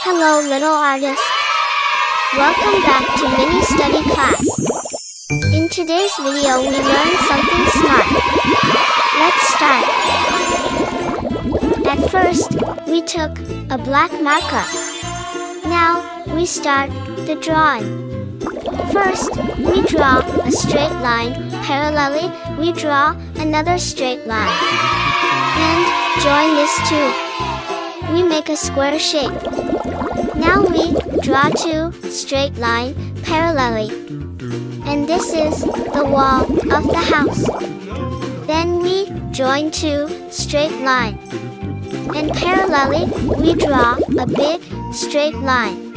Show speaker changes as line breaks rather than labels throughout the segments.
Hello little artists. Welcome back to mini study class. In today's video we learn something smart. Let's start. At first, we took a black marker. Now, we start the drawing. First, we draw a straight line. Parallelly, we draw another straight line. And join this two. We make a square shape. Now we draw two straight lines parallelly. And this is the wall of the house. Then we join two straight lines. And parallelly, we draw a big straight line.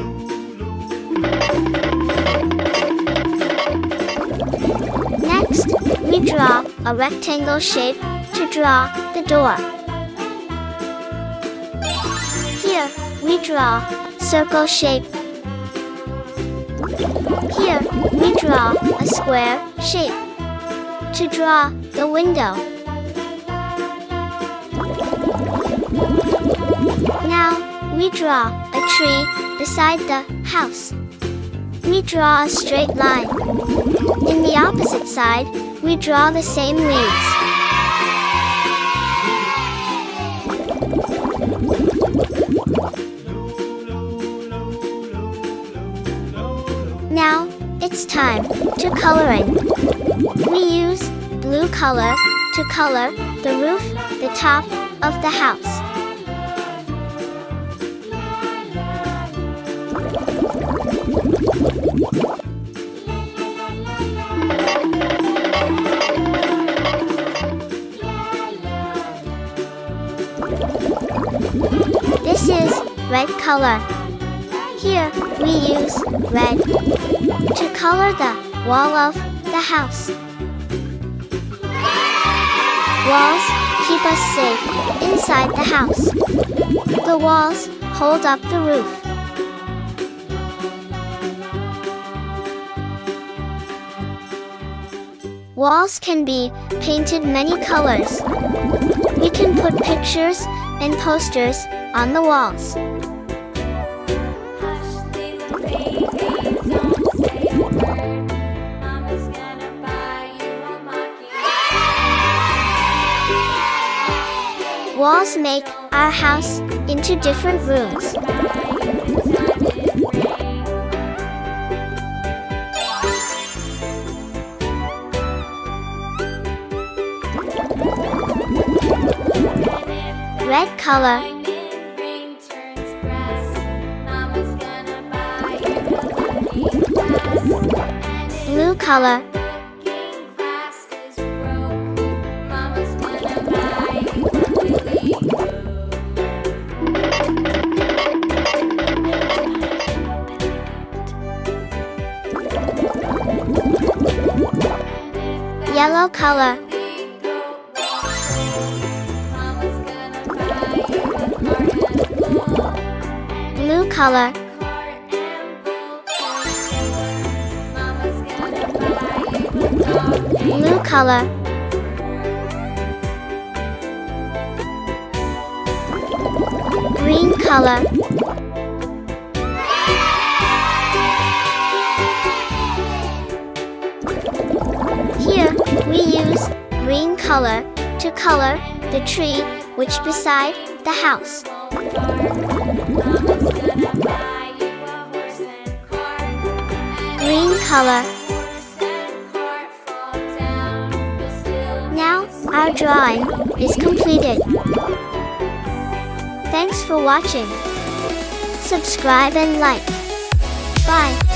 Next, we draw a rectangle shape to draw the door. Here, we draw circle shape. Here, we draw a square shape to draw the window. Now, we draw a tree beside the house. We draw a straight line. In the opposite side, we draw the same leaves. Now, it's time to coloring. We use blue color to color the roof, the top of the house. This is red color. Here, we use red to color the wall of the house. Walls keep us safe inside the house. The walls hold up the roof. Walls can be painted many colors. We can put pictures and posters on the walls. Walls make our house into different rooms. Red color. Blue color. Yellow color. Blue color. Blue color. Green color. Here, we use green color to color the tree which beside the house. Green color. Now, our drawing is completed. Thanks for watching. Subscribe and like. Bye.